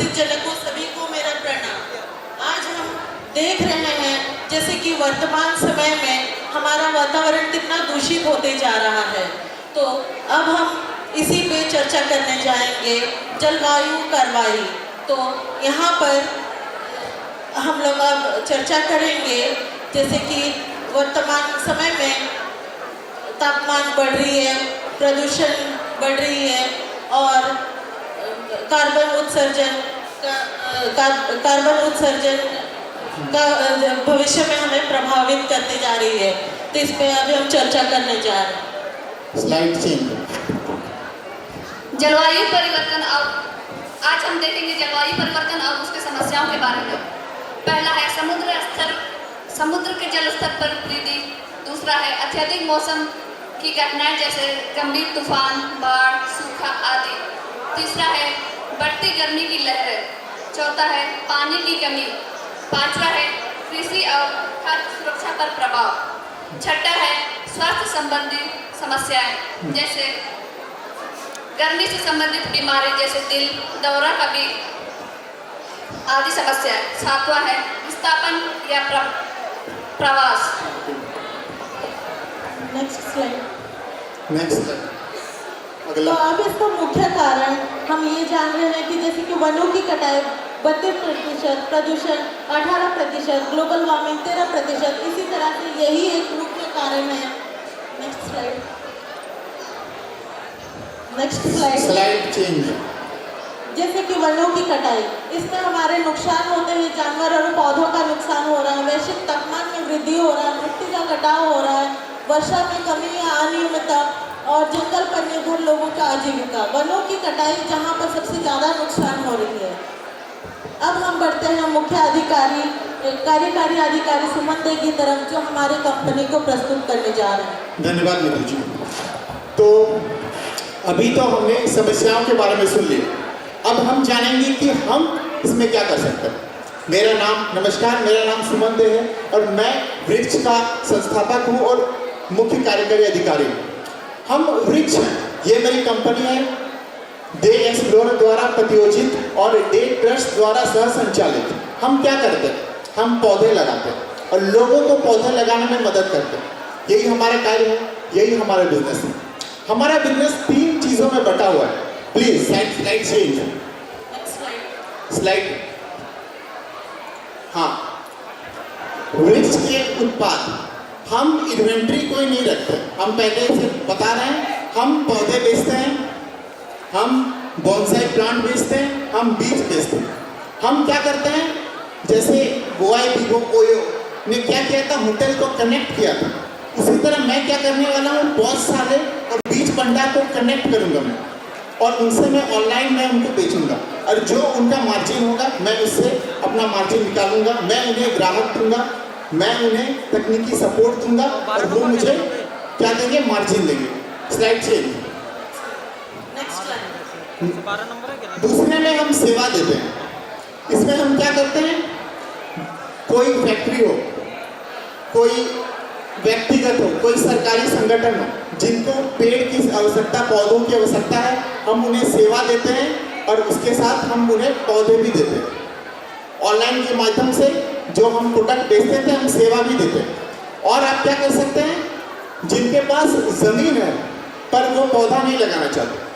उपस्थित जनकों सभी को मेरा प्रणाम। आज हम देख रहे हैं जैसे कि वर्तमान समय में हमारा वातावरण कितना दूषित होते जा रहा है, तो अब हम इसी पे चर्चा करने जाएंगे, जलवायु कार्रवाई। तो यहाँ पर हम लोग अब चर्चा करेंगे जैसे कि वर्तमान समय में तापमान बढ़ रही है, प्रदूषण बढ़ रही है और कार्बन उत्सर्जन का भविष्य में हमें प्रभावित करती जा रही है। तो इस पे अभी हम चर्चा करने जा रहे हैं। Slide change. जलवायु परिवर्तन। आज हम देखेंगे जलवायु परिवर्तन और उसके समस्याओं के बारे में। पहला है समुद्र के जल स्तर पर वृद्धि। दूसरा है अत्यधिक मौसम की घटनाएं जैसे गंभीर तूफान, बाढ़, सूखा आदि। तीसरा है बढ़ती गर्मी की लहरें। चौथा है पानी की कमी। पांचवा है कृषि और खाद्य सुरक्षा पर प्रभाव। छठा है स्वास्थ्य संबंधी समस्याएं जैसे गर्मी से संबंधित बीमारी जैसे दिल, दौरा, कभी आदि समस्याएं। सातवां है विस्थापन या प्रवास। Next slide. अगला। तो अब इसका मुख्य कारण हम ये जान रहे हैं कि जैसे कि वनों की कटाई 32%, प्रदूषण 18%, ग्लोबल वार्मिंग 13%। इसी तरह से यही एक मुख्य कारण है। Next slide change. जैसे कि वनों की कटाई, इसमें हमारे नुकसान होते हैं, जानवर और पौधों का नुकसान हो रहा है, वैश्विक तापमान में वृद्धि हो रहा है, मिट्टी का कटाव हो रहा है, वर्षा में कमी या अनियमितता और जंगल पर निर्भर लोगों का आजीविका। वनों की कटाई जहां पर सबसे ज़्यादा नुकसान हो रही है। अब हम बढ़ते हैं मुख्य अधिकारी, कार्यकारी अधिकारी सुमन दे की तरफ, जो हमारी कंपनी को प्रस्तुत करने जा रहे हैं। धन्यवाद नीतू जी। तो अभी तो हमने समस्याओं के बारे में सुन लिया, अब हम जानेंगे कि हम इसमें क्या कर सकते हैं। नमस्कार, मेरा नाम सुमन दे है और मैं वृक्ष का संस्थापक हूँ और मुख्य कार्यकारी अधिकारी हूँ। हम वृक्ष हैं, ये मेरी कंपनी है, डे एक्सप्लोरर द्वारा प्रतियोजित और डे ट्रस्ट द्वारा सह संचालित। हम क्या करते हैं, हम पौधे लगाते हैं और लोगों को पौधे लगाने में मदद करते हैं। यही हमारा कार्य है, यही हमारा बिजनेस है। हमारा बिजनेस 3 चीज़ों में बटा हुआ है। Please slide change. स्लाइड। हाँ, वृक्ष के उत्पाद हम इन्वेंट्री कोई नहीं रखते, हम पहले से बता रहे हैं। हम पौधे बेचते हैं, हम बॉन्साई प्लांट बेचते हैं, हम बीज बेचते हैं। हम क्या करते हैं, जैसे गोवाई बिगो ओयो ने क्या किया था, होटल को कनेक्ट किया था, उसी तरह मैं क्या करने वाला हूँ, पौधशाले और बीज भंडार को कनेक्ट करूँगा मैं, और उनसे मैं ऑनलाइन मैं उनको बेचूंगा और जो उनका मार्जिन होगा मैं उससे अपना मार्जिन निकालूंगा। मैं उन्हें ग्राहक दूंगा, मैं उन्हें तकनीकी सपोर्ट दूंगा और वो मुझे क्या देंगे, मार्जिन देंगे। Slide change. दूसरे में हम सेवा देते हैं। इसमें हम क्या करते हैं, कोई फैक्ट्री हो, कोई व्यक्तिगत हो, कोई सरकारी संगठन हो, जिनको पेड़ की आवश्यकता, पौधों की आवश्यकता है, हम उन्हें सेवा देते हैं और उसके साथ हम उन्हें पौधे भी देते हैं। ऑनलाइन के माध्यम से जो हम प्रोडक्ट बेचते थे, हम सेवा भी देते हैं। और आप क्या कर सकते हैं, जिनके पास ज़मीन है पर वो पौधा नहीं लगाना चाहते,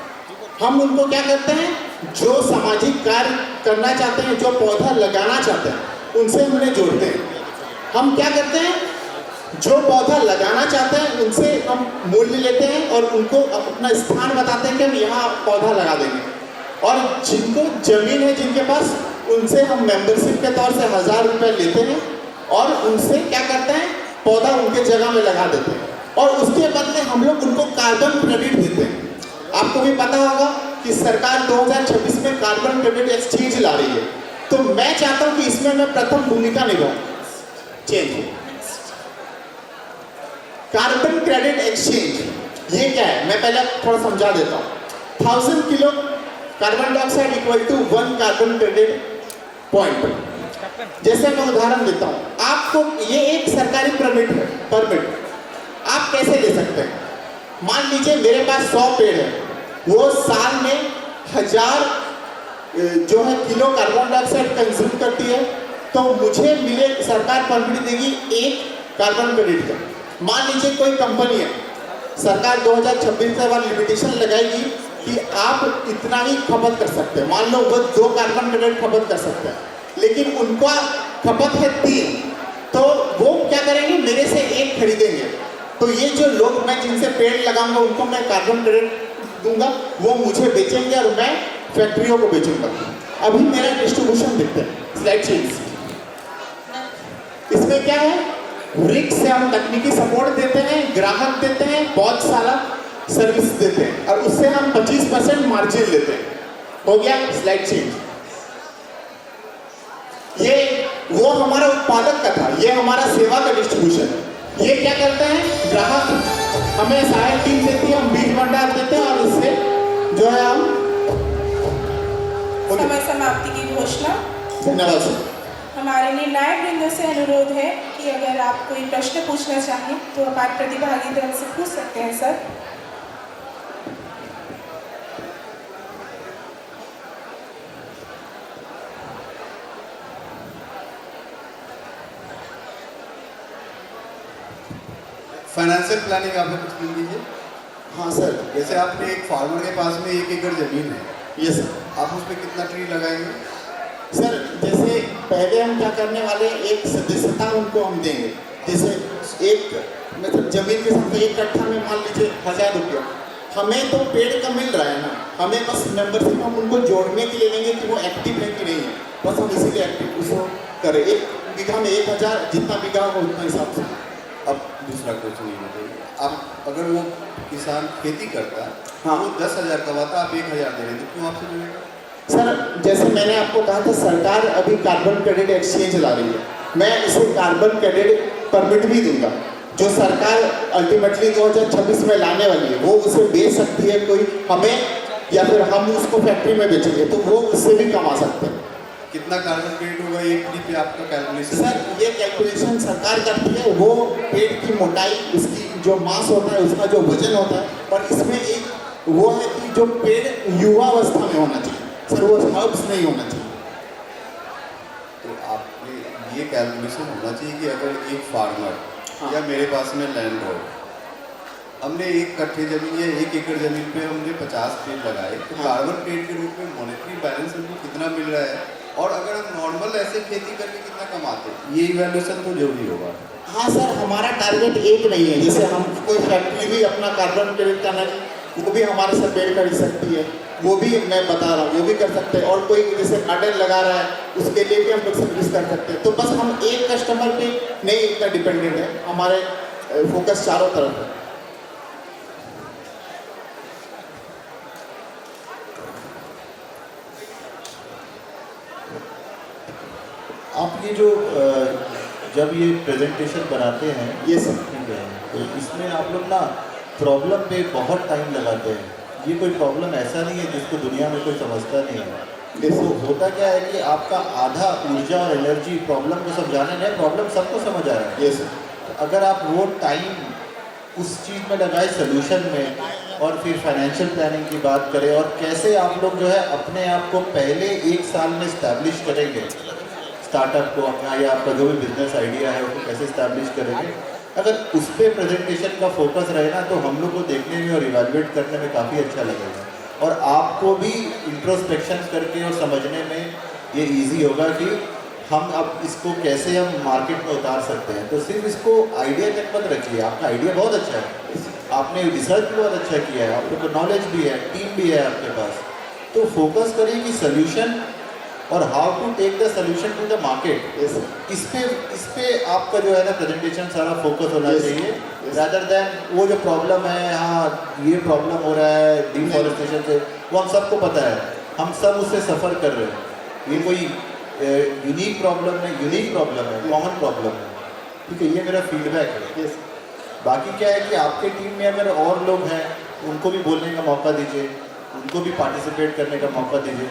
हम उनको क्या करते हैं, जो सामाजिक कार्य करना चाहते हैं, जो पौधा लगाना चाहते हैं, उनसे हम उन्हें जोड़ते हैं। हम क्या करते हैं, जो पौधा लगाना चाहते हैं उनसे हम मूल्य लेते हैं और उनको अपना स्थान बताते हैं कि हम यहाँ पौधा लगा देंगे। और जिनको ज़मीन है, जिनके पास, उनसे हम मेंबरशिप के तौर से 1000 रुपये लेते हैं और उनसे क्या करते हैं, पौधा उनके जगह में लगा देते हैं और उसके बदले हम लोग उनको कार्बन क्रेडिट देते हैं। आपको भी पता होगा कि सरकार 2026 में कार्बन क्रेडिट एक्सचेंज ला रही है, तो मैं चाहता हूँ कि इसमें मैं प्रथम भूमिका निभाऊँ। चेंज। कार्बन क्रेडिट एक्सचेंज ये क्या है, मैं पहले थोड़ा समझा देता हूँ। 1000 kilo carbon dioxide equal to 1 carbon credit point. जैसे मैं उदाहरण देता हूँ, आपको ये एक सरकारी परमिट आप कैसे ले सकते हैं। मान लीजिए मेरे पास 100 पेड़ है, वो साल में 1000 जो है किलो कार्बन डाइऑक्साइड कंज्यूम करती है, तो मुझे मिले, सरकार परमिट देगी 1 कार्बन क्रेडिट का। मान लीजिए कोई कंपनी है, सरकार 2026 से बाद लिमिटेशन लगाएगी कि आप इतना ही खपत कर सकते हैं। मान लो वो 2 कार्बन क्रेडिट खपत कर सकते हैं, लेकिन उनका खपत है 3, तो वो क्या करेंगे, मेरे से 1 खरीदेंगे। तो ये जो लोग, मैं जिनसे पेड़ लगाऊंगा उनको मैं कार्बन क्रेडिट दूंगा, वो मुझे बेचेंगे और मैं फैक्ट्रियों को बेचूंगा। अभी मेरा डिस्ट्रीब्यूशन देखते हैं, स्लाइड चेंज। इसमें क्या है, रिक से हम तकनीकी सपोर्ट देते हैं, ग्राहक देते हैं, बहुत सारा सर्विस देते हैं और उससे हम 25% मार्जिन लेते हैं। हो गया, स्लाइड चेंज। ये वो हमारा उत्पादक का था, ये हमारा सेवा का डिस्ट्रीब्यूशन। ये क्या करते हैं, ग्राहक हमें सहायक टीम देती है, हम बीज भंडार देते हैं और इससे जो है हम समय समाप्ति की घोषणा। धन्यवाद सर। हमारे निर्णायक वृंदों से अनुरोध है कि अगर आप कोई प्रश्न पूछना चाहें तो हमारे प्रतिभागी दल से पूछ सकते हैं सर। फाइनेंशियल प्लानिंग आपने कुछ मिल दीजिए। हाँ सर। जैसे आपने एक फार्मर के पास में 1 एकड़ जमीन है, ये सर, आप उसमें कितना ट्री लगाएंगे? सर जैसे पहले हम क्या करने वाले, एक सदस्यता उनको हम देंगे। जैसे एक मतलब जमीन के साथ 1 कट्ठा में मान लीजिए 1000 रुपया, हमें तो पेड़ का मिल रहा है ना, हमें बस मेंबरशिप हम उनको जोड़ने के लिए लेंगे कि वो एक्टिव है कि नहीं है, बस हम इसीलिए एक्टिव उसको करें। 1 बीघा में 1000, जितना बीघा हो उतना हिसाब से। अब दूसरा क्वेश्चन ये बताइए, आप अगर वो किसान खेती करता है, हाँ। वो 10,000 कमाता, आप 1,000 दे रहे हैं, तो क्यों आपसे जुड़ेगा? सर जैसे मैंने आपको कहा था, सरकार अभी कार्बन क्रेडिट एक्सचेंज ला रही है, मैं इसे कार्बन क्रेडिट परमिट भी दूंगा, जो सरकार अल्टीमेटली 2026 में लाने वाली है। वो उसे बेच सकती है कोई हमें, या फिर हम उसको फैक्ट्री में बेचेंगे, तो वो उससे भी कमा सकते हैं। कितना कार्बन क्रेडिट होगा 1 ट्री पे, आपका कैलकुलेशन? सर ये कैलकुलेशन सरकार करती है, वो पेड़ की मोटाई, उसकी जो मास होता है, उसका जो वजन होता है, और इसमें एक वो है कि जो पेड़ युवा अवस्था में होना चाहिए सर, वो हर्ब्स नहीं होना चाहिए। तो आपने ये कैलकुलेशन होना चाहिए कि अगर एक फार्मर या मेरे पास में लैंड हो, हमने 1 कट्ठे ज़मीन या 1 एकड़ ज़मीन पे हमने 50 पेड़ लगाए, तो कार्बन क्रेडिट के रूप में मॉनेटरी बैलेंस हमको कितना मिल रहा है, और अगर हम नॉर्मल ऐसे खेती करके कितना कमाते हैं, ये इवैल्यूएशन तो जरूरी होगा। हाँ सर, हमारा टारगेट एक नहीं है। जैसे हम कोई फैक्ट्री भी अपना कार्बन क्रेडिट का नहीं, वो भी हमारे से पेड़ खरीद सकती है, वो भी मैं बता रहा हूँ, वो भी कर सकते हैं। और कोई जैसे गार्डन लगा रहा है, उसके लिए भी हम लोग सर्विस कर सकते हैं। तो बस हम एक कस्टमर पे नहीं इतना डिपेंडेंट है, हमारे फोकस चारों तरफ है। आप ये जो जब ये प्रेजेंटेशन बनाते हैं, ये सर, ठीक है, तो इसमें आप लोग ना प्रॉब्लम पे बहुत टाइम लगाते हैं। ये कोई प्रॉब्लम ऐसा नहीं है जिसको दुनिया में कोई समझता नहीं है। तो होता क्या है कि आपका आधा ऊर्जा और एनर्जी प्रॉब्लम को समझाने में, प्रॉब्लम सबको समझ आ रहा है। ये सर, तो अगर आप वो टाइम उस चीज़ में लगाए सोल्यूशन में, और फिर फाइनेंशियल प्लानिंग की बात करें, और कैसे आप लोग जो है अपने आप को पहले 1 साल में इस्टेब्लिश करेंगे, स्टार्टअप को अपना, या आपका जो भी बिजनेस आइडिया है उसको कैसे इस्टेब्लिश करेंगे, अगर उस पर प्रेजेंटेशन का फोकस रहे ना, तो हम लोग को देखने में और इवैल्यूएट करने में काफ़ी अच्छा लगेगा, और आपको भी इंट्रोस्पेक्शन करके और समझने में ये इजी होगा कि हम अब इसको कैसे हम मार्केट में उतार सकते हैं। तो सिर्फ इसको आइडिया तक मत रखिए, आपका आइडिया बहुत अच्छा है, आपने रिसर्च भी बहुत अच्छा किया है, आप लोग को नॉलेज भी है, टीम भी है आपके पास, तो फोकस करिए कि सोल्यूशन और how to take the solution to the market. इस पे आपका जो है ना प्रेजेंटेशन सारा फोकस होना चाहिए, रादर देन वो जो प्रॉब्लम है, हाँ ये प्रॉब्लम हो रहा है डिफॉरेस्टेशन से, वो हम सबको पता है, हम सब उससे सफ़र कर रहे हैं। ये कोई यूनिक प्रॉब्लम है, कॉमन प्रॉब्लम है, ठीक है, ये मेरा फीडबैक है। बाकी क्या है कि आपके टीम में अगर और लोग हैं, उनको भी बोलने का मौका दीजिए, उनको भी पार्टिसिपेट करने का मौका दीजिए।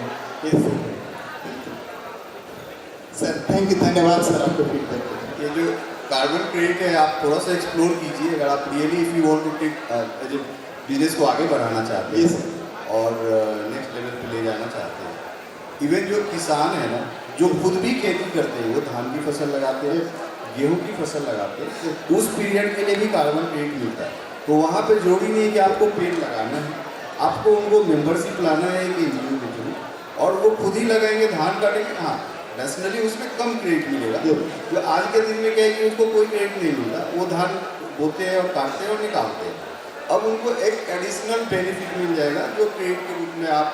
सर थैंक यू, धन्यवाद सर आपको फीडबैक। ये जो कार्बन क्रेडिट है, आप थोड़ा सा एक्सप्लोर कीजिए, अगर आप really if you want to take business को आगे बढ़ाना चाहते हैं और नेक्स्ट लेवल पे ले जाना चाहते हैं, इवन जो किसान है ना, जो खुद भी खेती करते हैं, वो धान की फसल लगाते हैं, गेहूं की फसल लगाते हैं, तो उस पीरियड के लिए भी कार्बन क्रेडिट मिलता है। तो वहाँ पे जरूरी नहीं है कि आपको पेड़ लगाना है, आपको उनको मेंबरशिप लाना है कि एनजीओ के थ्रू, और वो खुद ही लगाएंगे, धान काटेंगे। हाँ, नेशनली उसमें कम क्रेडिट मिलेगा। जो आज के दिन में क्या है कि उसको कोई क्रेडिट नहीं मिलता, वो धान बोते हैं और काटते हैं और निकालते हैं। अब उनको एक एडिशनल बेनिफिट मिल जाएगा, जो क्रेडिट के रूप में आप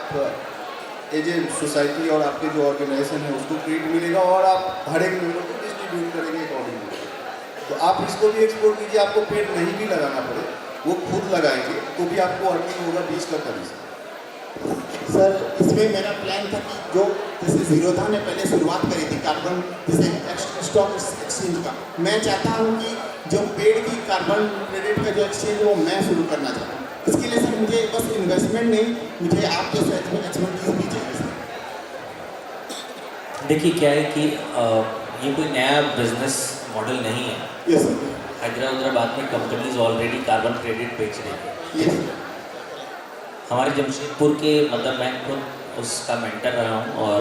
एज ए सोसाइटी और आपके जो ऑर्गेनाइजेशन है उसको क्रेडिट मिलेगा, और आप हर एक मेंबर को डिस्ट्रीब्यूट करेंगे अकॉर्डिंगली। तो आप इसको भी एक्सप्लोर कीजिए, आपको पेड़ नहीं भी लगाना पड़े, वो खुद लगाएंगे तो भी आपको अर्निंग होगा 20 का कमीशन। सर, इसमें मेरा प्लान था कि जो जैसे जीरोधा ने पहले शुरुआत करी थी कार्बन जैसे स्टॉक एक्सचेंज का, मैं चाहता हूँ कि जो पेड़ की कार्बन क्रेडिट का जो एक्सचेंज वो मैं शुरू करना चाहता हूँ। इसके लिए सर मुझे बस इन्वेस्टमेंट नहीं, मुझे आप जैसे एक्सपर्टीज भी चाहिए सर। देखिए क्या है कि ये कोई नया बिजनेस मॉडल नहीं है। Yes sir. हैदराबाद में कंपनीज ऑलरेडी कार्बन क्रेडिट बेच रही है। Yes sir. हमारे जमशेदपुर के मतलब मैं खुद उसका मेंटर रहा हूँ, और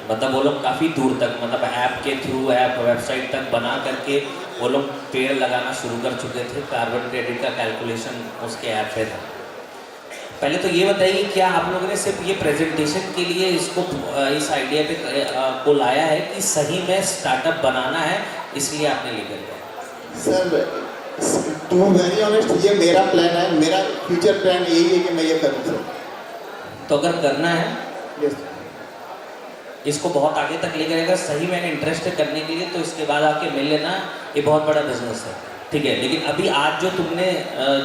मतलब वो लोग काफ़ी दूर तक मतलब ऐप के थ्रू, ऐप वेबसाइट तक बना करके वो लोग पेड़ लगाना शुरू कर चुके थे। कार्बन क्रेडिट का कैलकुलेशन उसके ऐप पे था। पहले तो ये बताइए, क्या आप लोगों ने सिर्फ ये प्रेजेंटेशन के लिए इसको इस आइडिया पे को लाया है कि सही में स्टार्टअप बनाना है इसलिए आपने लेकर गया? सर टू वेरी ऑनेस्ट, ये मेरा प्लान है, मेरा फ्यूचर प्लान यही है कि मैं ये करूँ सर। तो अगर करना है यस, इसको बहुत आगे तक ले गए, अगर सही में इंटरेस्ट है करने के लिए, तो इसके बाद आके मिल लेना। ये बहुत बड़ा बिजनेस है, ठीक है। लेकिन अभी आज जो तुमने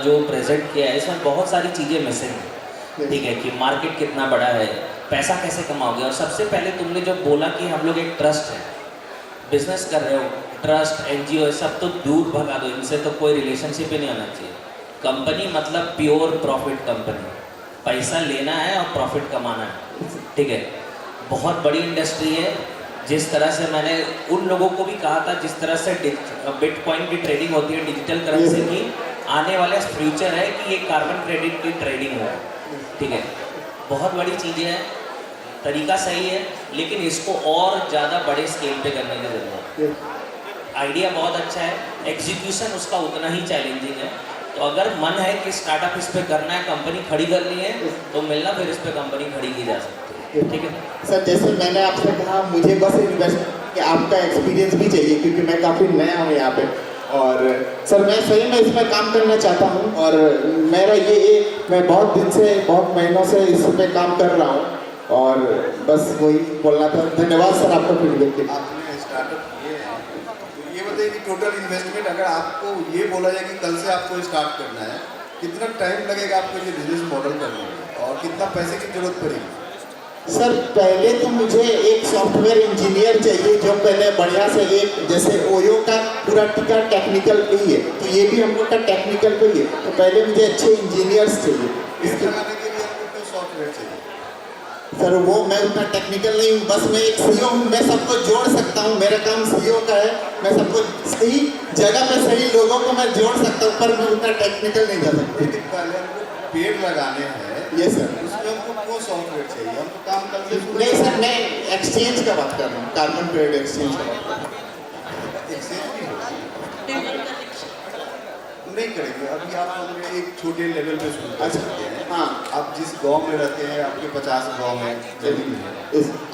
जो प्रेजेंट किया है, इसमें बहुत सारी चीज़ें मिसिंग हैं, ठीक है। कि मार्केट कितना बड़ा है, पैसा कैसे कमाओगे, और सबसे पहले तुमने जो बोला कि हम लोग एक ट्रस्ट है, बिजनेस कर रहे हो, ट्रस्ट एनजीओ सब तो दूर भगा दो, इनसे तो कोई रिलेशनशिप ही नहीं होना चाहिए। कंपनी मतलब प्योर प्रॉफिट कंपनी, पैसा लेना है और प्रॉफिट कमाना है, ठीक है। बहुत बड़ी इंडस्ट्री है। जिस तरह से मैंने उन लोगों को भी कहा था, जिस तरह से बिटकॉइन की ट्रेडिंग होती है, डिजिटल करेंसी की, आने वाला फ्यूचर है कि ये कार्बन क्रेडिट की ट्रेडिंग हो, ठीक है। बहुत बड़ी चीज़ें हैं, तरीका सही है, लेकिन इसको और ज़्यादा बड़े स्केल पे करने की ज़रूरत है। आइडिया बहुत अच्छा है, एग्जीक्यूशन उसका उतना ही चैलेंजिंग है। तो अगर मन है कि स्टार्टअप इस पे करना है, कंपनी खड़ी करनी है, तो मिलना, फिर इस पे कंपनी खड़ी की जा सकती है, ठीक है। सर जैसे मैंने आपसे कहा, मुझे बस इन्वेस्टमेंट आपका एक्सपीरियंस भी चाहिए, क्योंकि मैं काफ़ी नया हूँ यहाँ पे। और सर मैं सही में इसमें काम करना चाहता हूँ, और मेरा मैं बहुत दिन से, बहुत महीनों से इस पे काम कर रहा हूँ, और बस वही बोलना था। धन्यवाद सर आपका फीडबैक के लिए। आपने स्टार्टअप किए हैं, तो ये बताइए कि टोटल इन्वेस्टमेंट अगर आपको ये बोला जाए कि कल से आपको स्टार्ट करना है, कितना टाइम लगेगा आपको ये बिजनेस मॉडल करने में, और कितना पैसे की जरूरत पड़ेगी? सर पहले तो मुझे एक सॉफ्टवेयर इंजीनियर चाहिए, जो पहले बढ़िया से एक, जैसे ओयो का पूरा टिका टेक्निकल पे ही है, तो ये भी हम लोग का टेक्निकल पे ही है, तो पहले मुझे अच्छे इंजीनियर्स चाहिए। इसके बनाने के लिए आपको क्यों सॉफ्टवेयर चाहिए? सर वो मैं उतना टेक्निकल नहीं हूँ, बस मैं एक सीईओ हूँ, मैं सबको जोड़ सकता हूँ, मेरा काम सीईओ का है, मैं सबको सही जगह पे सही लोगों को मैं जोड़ सकता हूँ, पर मैं उतना टेक्निकल नहीं कर सकता। लेकिन पहले हमको पेड़ लगाने हैं, ये सर, उसमें हमको क्यों सॉफ्टवेयर चाहिए? हमको काम कल से शुरू नहीं सर, मैं एक्सचेंज का बात कर रहा हूँ, कार्बन क्रेडिट एक्सचेंज का बात कर रहा हूँ। एक्सचेंज भी होगी, पेमेंट कनेक्शन नहीं करेंगे। अभी आप लोग एक छोटे लेवल पे शुरू कर सकते हैं। हाँ, आप जिस गांव में रहते हैं, आपके 50 गांव में जमीन है,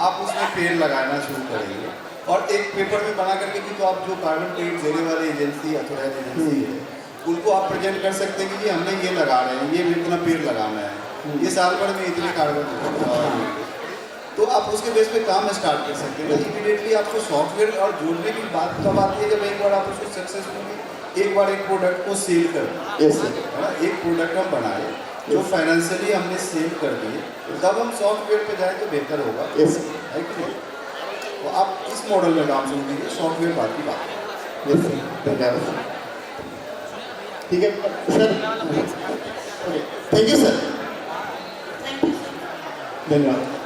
आप उसमें पेड़ लगाना शुरू करेंगे, और एक पेपर में बना करके भी, तो आप जो कार्बन क्रेडिट देने वाली एजेंसी, अथॉराइज एजेंसी है, उनको आप प्रेजेंट कर सकते हैं कि जी हमने ये लगा रहे हैं, ये इतना पेड़ लगाना है, ये साल भर में इतने कार्बन, तो आप उसके बेस पे काम स्टार्ट कर सकते हैं। इमीडिएटली आपको सॉफ्टवेयर और जोड़ने की बात तब आती है जब एक बार आप उसको सक्सेसफुली एक प्रोडक्ट को सेल कर दें। यस सर, है ना, एक प्रोडक्ट हम बनाए जो फाइनेंशियली हमने सेल कर दिए, तब हम सॉफ्टवेयर पे जाए तो बेहतर होगा, यस है कि नहीं? तो आप इस मॉडल में काम शुरू कीजिए, सॉफ्टवेयर बात की बात है। यस सर, धन्यवाद। ठीक है sir, thank you sir, thank you sir. धन्यवाद।